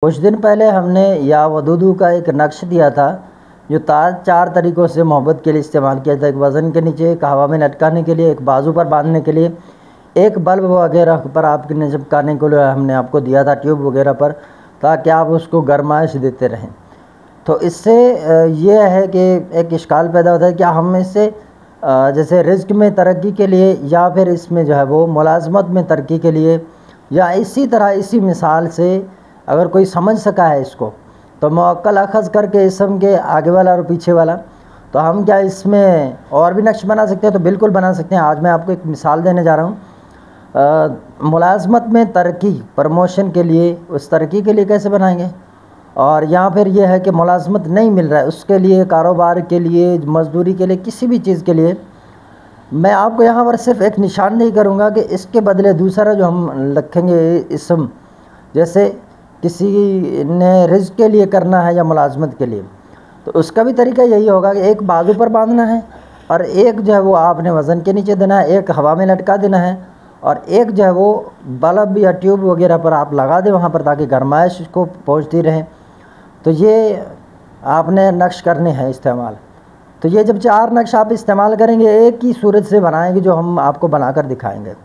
कुछ दिन पहले हमने या वदूदू का एक नक्श दिया था जो चार तरीक़ों से मोहब्बत के लिए इस्तेमाल किया था। एक वज़न के नीचे, एक हवा में लटकाने के लिए, एक बाजू पर बांधने के लिए, एक बल्ब वगैरह पर आपके चिपकाने के लिए हमने आपको दिया था, ट्यूब वगैरह पर, ताकि आप उसको गरमाइश देते रहें। तो इससे ये है कि एक इश्काल पैदा होता है कि हम इससे जैसे रिज़्क़ में तरक्की के लिए या फिर इसमें जो है वो मुलाज़मत में तरक्की के लिए या इसी तरह इसी मिसाल से अगर कोई समझ सका है इसको तो मुअक्कल अख़ज़ करके इसम के आगे वाला और पीछे वाला, तो हम क्या इसमें और भी नक्श बना सकते हैं? तो बिल्कुल बना सकते हैं। आज मैं आपको एक मिसाल देने जा रहा हूँ। मुलाज़मत में तरक्की, प्रमोशन के लिए, उस तरक्की के लिए कैसे बनाएंगे, और या फिर ये है कि मुलाज़मत नहीं मिल रहा है उसके लिए, कारोबार के लिए, मज़दूरी के लिए, किसी भी चीज़ के लिए मैं आपको यहाँ पर सिर्फ एक निशानदेही करूँगा कि इसके बदले दूसरा जो हम रखेंगे इसम, जैसे किसी ने रिज़्क़ के लिए करना है या मुलाज़मत के लिए, तो उसका भी तरीका यही होगा कि एक बाजू पर बांधना है और एक जो है वो आपने वज़न के नीचे देना है, एक हवा में लटका देना है और एक जो है वो बल्ब या ट्यूब वगैरह पर आप लगा दें वहाँ पर, ताकि गरमाइश को पहुँचती रहे। तो ये आपने नक्श करने हैं इस्तेमाल। तो ये जब चार नक्श आप इस्तेमाल करेंगे एक ही सूरत से बनाएंगे जो हम आपको बनाकर दिखाएंगे।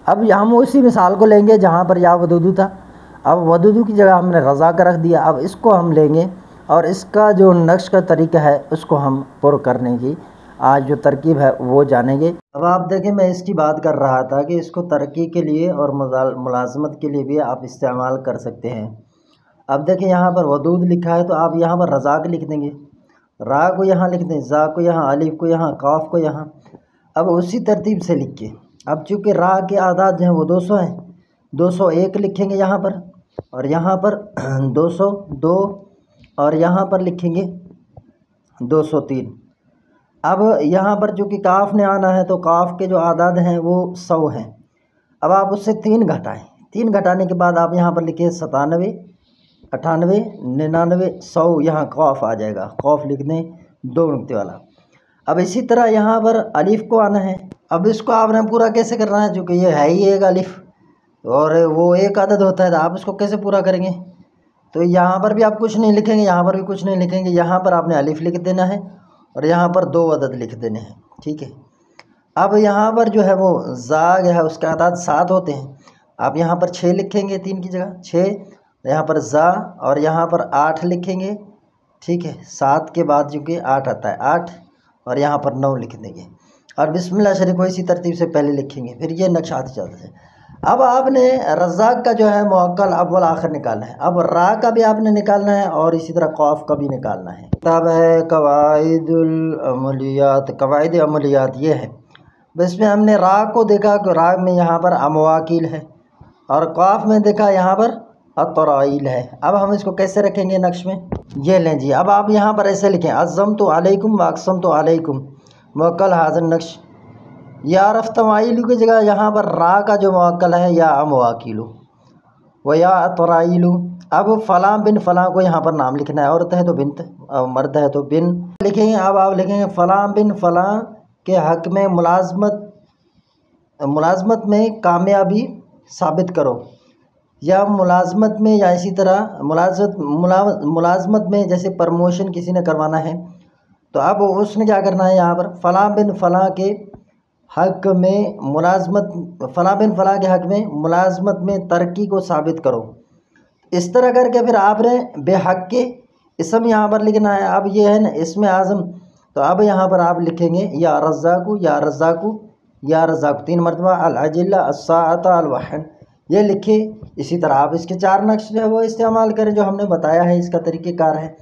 अब हम उसी मिसाल को लेंगे जहाँ पर या वदूदू था, अब वदूदू की जगह हमने रज़ा का रख दिया। अब इसको हम लेंगे और इसका जो नक्श का तरीका है उसको हम पुर करने की आज जो तरकीब है वो जानेंगे। अब आप देखें, मैं इसकी बात कर रहा था कि इसको तरक्की के लिए और मुलाज़मत के लिए भी आप इस्तेमाल कर सकते हैं। अब देखें यहाँ पर वदूद लिखा है तो आप यहाँ पर रज़ाक लिख देंगे, रा को यहाँ लिख दें, ज़ा को यहाँ, अलिफ को यहाँ, काफ को यहाँ। अब उसी तरतीब से लिख के, अब चूँकि रा के आदाद जो हैं वो 200 हैं, 201 लिखेंगे यहाँ पर, और यहाँ पर 202 और यहाँ पर लिखेंगे 203। अब यहाँ पर चूँकि काफ ने आना है तो काफ के जो आदाद हैं वो 100 हैं। अब आप उससे 3 घटाएँ, 3 घटाने के बाद आप यहाँ पर लिखिए 97, 98, 99, 100। यहाँ कौफ आ जाएगा, कौफ लिख दें 2 नुक्ते वाला। अब इसी तरह यहाँ पर अलिफ को आना है। अब इसको आपने पूरा कैसे करना है, चूँकि ये है ही एक अलिफ और वो एक अदद होता है, तो आप इसको कैसे पूरा करेंगे? तो यहाँ पर भी आप कुछ नहीं लिखेंगे, यहाँ पर भी कुछ नहीं लिखेंगे, यहाँ पर आपने अलिफ लिख देना है और यहाँ पर 2 अदद लिख देने हैं, ठीक है। अब यहाँ पर जो है वो ज़ाग है, उसके आदाद 7 होते हैं, आप यहाँ पर 6 लिखेंगे, 3 की जगह 6, यहाँ पर ज़ा और यहाँ पर 8 लिखेंगे, ठीक है। 7 के बाद जो कि 8 आता है, 8 और यहाँ पर 9 लिख देंगे और बिस्मिल्लाह शरीफ को इसी तरतीब से पहले लिखेंगे, फिर ये नक्शा आते जाते हैं। अब आपने रज़ाक का जो है मुअक्कल अव्वल आखिर निकालना है, अब रा का भी आपने निकालना है और इसी तरह कौफ का भी निकालना है। किताब है कवाइदुल अमलियात, कवाइद अमलियात ये है। इसमें हमने रा को देखा कि रा में यहाँ पर अमवाकिल है और कौफ में देखा यहाँ पर अतराइल है। अब हम इसको कैसे रखेंगे नक्श में, ये लें जी। अब आप यहाँ पर ऐसे लिखें, अज़्ज़मतु अलैकुम व अक़समतु अलैकुम मुअक्कल हाज़िर नक्श। या रफ़्तमाइलू की जगह यहाँ पर रा का जो मुअक्कल है या अमवाकिलु व या अतराइलु। अब फ़लाँ बिन फ़लाँ को यहाँ पर नाम लिखना है, औरत है तो बिन्त, मर्द है तो बिन लिखेंगे। अब आप लिखेंगे फ़लाँ बिन फ़लाँ के हक़ में मुलाज़मत में कामयाबी साबित करो, या मुलाज़मत में, या इसी तरह मुलाज़मत में जैसे प्रमोशन किसी ने करवाना है तो अब उसने क्या करना है, यहाँ पर फ़लाँ बिन फ़लाँ के हक़ में फ़लाँ बिन फ़लाँ के हक़ में मुलाज़मत में तरक्की को साबित करो। इस तरह करके फिर आपने बेहक़ के इसम यहाँ पर लिखना है। अब ये है ना इसमें आज़म, तो अब यहाँ पर आप लिखेंगे या रज़्ज़ाक़ु या रज़्ज़ाक़ु या रज़्ज़ाक़ु 3 मरतबा, अल अजिल्ला अस्साअता अल वहन, ये लिखे। इसी तरह आप इसके 4 नक्श जो है वो इस्तेमाल करें जो हमने बताया है, इसका तरीक़ेकार है।